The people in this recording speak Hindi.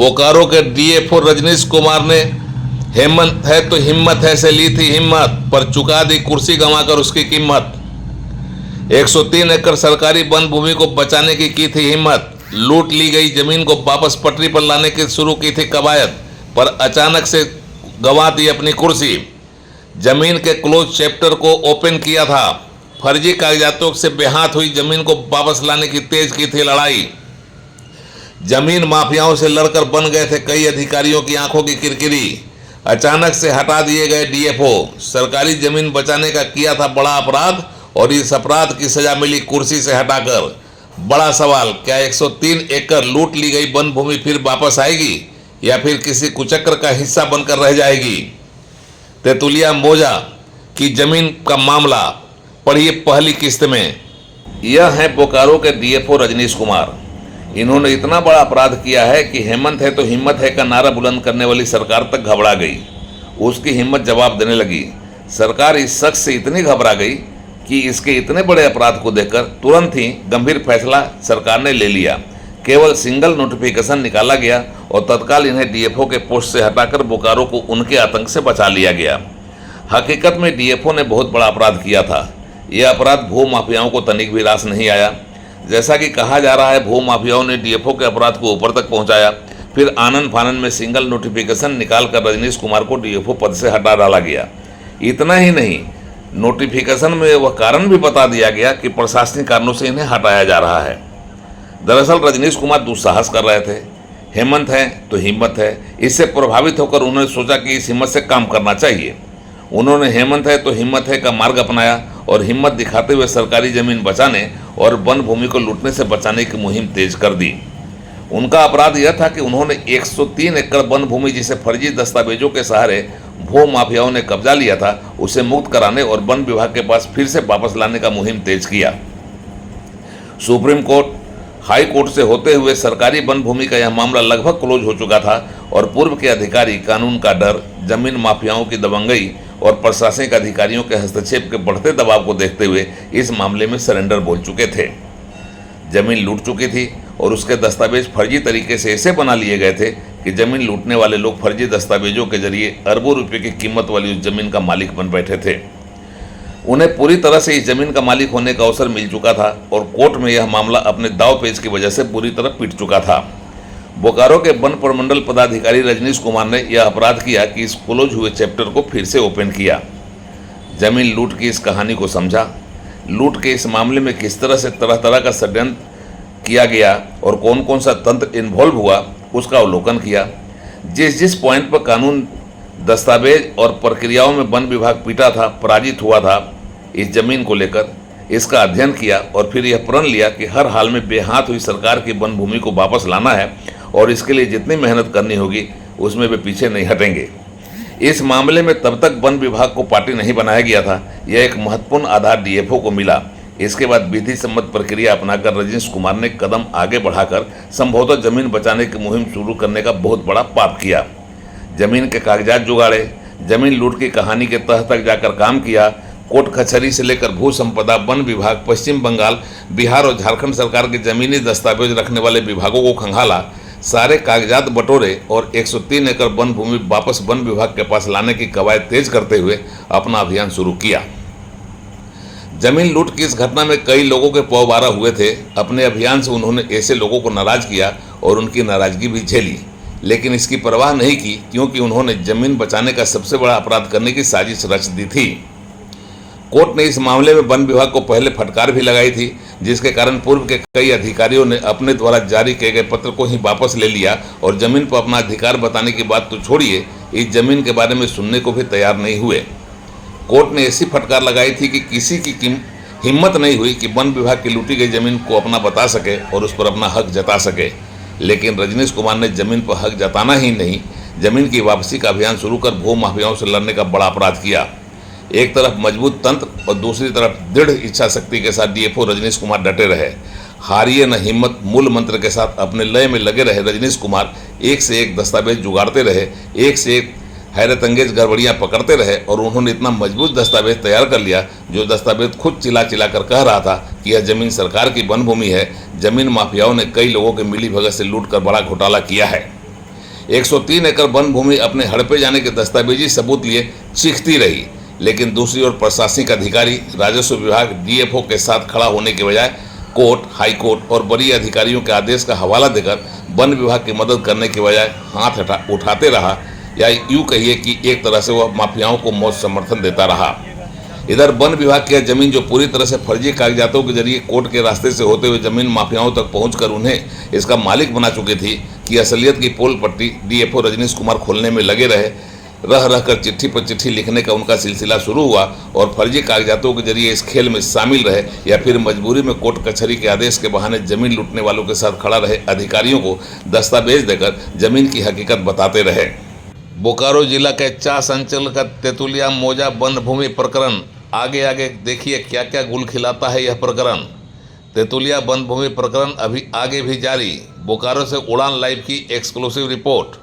बोकारो के डीएफओ रजनीश कुमार ने हेमंत है तो हिम्मत है से ली थी हिम्मत, पर चुका दी कुर्सी गंवाकर उसकी कीमत। 103 एकड़ सरकारी वन भूमि को बचाने की थी हिम्मत, लूट ली गई जमीन को वापस पटरी पर लाने की शुरू की थी कवायद, पर अचानक से गंवा दी अपनी कुर्सी। जमीन के क्लोज चैप्टर को ओपन किया था, फर्जी कागजातों से बेहाथ हुई जमीन को वापस लाने की तेज की थी लड़ाई। जमीन माफियाओं से लड़कर बन गए थे कई अधिकारियों की आंखों की किरकिरी। अचानक से हटा दिए गए डीएफओ, सरकारी जमीन बचाने का किया था बड़ा अपराध और इस अपराध की सजा मिली कुर्सी से हटाकर। बड़ा सवाल, क्या 103 एकड़ लूट ली गई वन भूमि फिर वापस आएगी या फिर किसी कुचक्र का हिस्सा बनकर रह जाएगी? तेतुलिया मौजा की जमीन का मामला पढ़िए पहली किस्त में। यह है बोकारो के डीएफओ रजनीश कुमार। इन्होंने इतना बड़ा अपराध किया है कि हेमंत है तो हिम्मत है का नारा बुलंद करने वाली सरकार तक घबरा गई। उसकी हिम्मत जवाब देने लगी। सरकार इस शख्स से इतनी घबरा गई कि इसके इतने बड़े अपराध को देखकर तुरंत ही गंभीर फैसला सरकार ने ले लिया। केवल सिंगल नोटिफिकेशन निकाला गया और तत्काल इन्हें डीएफओ के पोस्ट से हटाकर बोकारो को उनके आतंक से बचा लिया गया। हकीकत में डीएफओ ने बहुत बड़ा अपराध किया था। यह अपराध भू माफियाओं को तनिक भी रास नहीं आया। जैसा कि कहा जा रहा है, भू माफियाओं ने डीएफओ के अपराध को ऊपर तक पहुंचाया, फिर आनन फानन में सिंगल नोटिफिकेशन निकालकर रजनीश कुमार को डीएफओ पद से हटा डाला गया। इतना ही नहीं, नोटिफिकेशन में वह कारण भी बता दिया गया कि प्रशासनिक कारणों से इन्हें हटाया जा रहा है। दरअसल रजनीश कुमार दुस्साहस कर रहे थे। हेमंत है तो हिम्मत है, इससे प्रभावित होकर उन्होंने सोचा कि इस हिम्मत से काम करना चाहिए। उन्होंने हेमंत है तो हिम्मत है का मार्ग अपनाया और हिम्मत दिखाते हुए सरकारी जमीन बचाने और वन भूमि को लूटने से बचाने की मुहिम तेज कर दी। उनका अपराध यह था कि उन्होंने 103 एकड़ वन भूमि जिसे फर्जी दस्तावेजों के सहारे भू माफियाओं ने कब्जा लिया था, उसे मुक्त कराने और वन विभाग के पास फिर से वापस लाने का मुहिम तेज किया। सुप्रीम कोर्ट, हाई कोर्ट से होते हुए सरकारी वन भूमि का यह मामला लगभग क्लोज हो चुका था और पूर्व के अधिकारी कानून का डर, जमीन माफियाओं की दबंगई और प्रशासनिक अधिकारियों के हस्तक्षेप के बढ़ते दबाव को देखते हुए इस मामले में सरेंडर बोल चुके थे। जमीन लूट चुकी थी और उसके दस्तावेज फर्जी तरीके से ऐसे बना लिए गए थे कि जमीन लूटने वाले लोग फर्जी दस्तावेजों के जरिए अरबों रुपए की कीमत वाली उस जमीन का मालिक बन बैठे थे। उन्हें पूरी तरह से इस जमीन का मालिक होने का अवसर मिल चुका था और कोर्ट में यह मामला अपने दाव पेच की वजह से बुरी तरह पिट चुका था। बोकारो के वन प्रमंडल पदाधिकारी रजनीश कुमार ने यह अपराध किया कि इस क्लोज हुए चैप्टर को फिर से ओपन किया। जमीन लूट की इस कहानी को समझा, लूट के इस मामले में किस तरह से तरह तरह का षड्यंत्र किया गया और कौन कौन सा तंत्र इन्वॉल्व हुआ, उसका अवलोकन किया। जिस जिस पॉइंट पर कानून, दस्तावेज और प्रक्रियाओं में वन विभाग पीटा था, पराजित हुआ था इस जमीन को लेकर, इसका अध्ययन किया और फिर यह प्रण लिया कि हर हाल में बेहाथ हुई सरकार की वन भूमि को वापस लाना है और इसके लिए जितनी मेहनत करनी होगी उसमें वे पीछे नहीं हटेंगे। इस मामले में तब तक वन विभाग को पार्टी नहीं बनाया गया था। यह एक महत्वपूर्ण आधार डीएफओ को मिला। इसके बाद विधि सम्मत प्रक्रिया अपनाकर रजनीश कुमार ने कदम आगे बढ़ाकर संभवतः जमीन बचाने की मुहिम शुरू करने का बहुत बड़ा पाप किया। जमीन के कागजात जुगाड़े, जमीन लूट की कहानी के तह तक जाकर काम किया। कोर्ट कचहरी से लेकर भू संपदा, वन विभाग, पश्चिम बंगाल, बिहार और झारखंड सरकार के जमीनी दस्तावेज रखने वाले विभागों को खंगाला, सारे कागजात बटोरे और 103 एकड़ वन भूमि वापस वन विभाग के पास लाने की कवायद तेज करते हुए अपना अभियान शुरू किया। जमीन लूट की इस घटना में कई लोगों के पौबारा हुए थे। अपने अभियान से उन्होंने ऐसे लोगों को नाराज किया और उनकी नाराजगी भी झेली, लेकिन इसकी परवाह नहीं की क्योंकि उन्होंने जमीन बचाने का सबसे बड़ा अपराध करने की साजिश रच दी थी। कोर्ट ने इस मामले में वन विभाग को पहले फटकार भी लगाई थी, जिसके कारण पूर्व के कई अधिकारियों ने अपने द्वारा जारी किए गए पत्र को ही वापस ले लिया और जमीन पर अपना अधिकार बताने की बात तो छोड़िए, इस जमीन के बारे में सुनने को भी तैयार नहीं हुए। कोर्ट ने ऐसी फटकार लगाई थी कि किसी की हिम्मत नहीं हुई कि वन विभाग की लूटी गई जमीन को अपना बता सके और उस पर अपना हक जता सके। लेकिन रजनीश कुमार ने जमीन पर हक जताना ही नहीं, जमीन की वापसी का अभियान शुरू कर भू माफियाओं से लड़ने का बड़ा अपराध किया। एक तरफ मजबूत तंत्र और दूसरी तरफ दृढ़ इच्छा शक्ति के साथ डीएफओ रजनीश कुमार डटे रहे। हारिए न हिम्मत मूल मंत्र के साथ अपने लय में लगे रहे रजनीश कुमार एक से एक दस्तावेज जुगाड़ते रहे, एक से एक हैरत अंगेज गड़बड़ियाँ पकड़ते रहे और उन्होंने इतना मजबूत दस्तावेज तैयार कर लिया जो दस्तावेज खुद चिल्ला चिल्ला कर कह रहा था कि यह जमीन सरकार की वन भूमि है। जमीन माफियाओं ने कई लोगों के मिली भगत से लूट कर बड़ा घोटाला किया है। 103 एकड़ वन भूमि अपने हड़पे जाने के दस्तावेजी सबूत लिए चीखती रही, लेकिन दूसरी ओर प्रशासनिक अधिकारी राजस्व विभाग डीएफओ के साथ खड़ा होने के बजाय कोर्ट, हाई कोर्ट और बड़ी अधिकारियों के आदेश का हवाला देकर वन विभाग की मदद करने के बजाय हाथ उठाते रहा, या यूँ कहिए कि एक तरह से वह माफियाओं को मौत समर्थन देता रहा। इधर वन विभाग की जमीन जो पूरी तरह से फर्जी कागजातों के जरिए कोर्ट के रास्ते से होते हुए जमीन माफियाओं तक पहुंचकर उन्हें इसका मालिक बना चुकी थी, कि असलियत की पोल पट्टी डीएफओ रजनीश कुमार खोलने में लगे रह कर चिट्ठी पर चिट्ठी लिखने का उनका सिलसिला शुरू हुआ और फर्जी कागजातों के जरिए इस खेल में शामिल रहे, या फिर मजबूरी में कोर्ट कचहरी के आदेश के बहाने जमीन लूटने वालों के साथ खड़ा रहे अधिकारियों को दस्तावेज देकर जमीन की हकीकत बताते रहे। बोकारो जिला के चास अंचल का तेतुलिया मौजा वन भूमि प्रकरण, आगे आगे देखिए क्या क्या गुल खिलाता है यह प्रकरण। तेतुलिया वन भूमि प्रकरण अभी आगे भी जारी। बोकारो से उड़ान लाइव की एक्सक्लूसिव रिपोर्ट।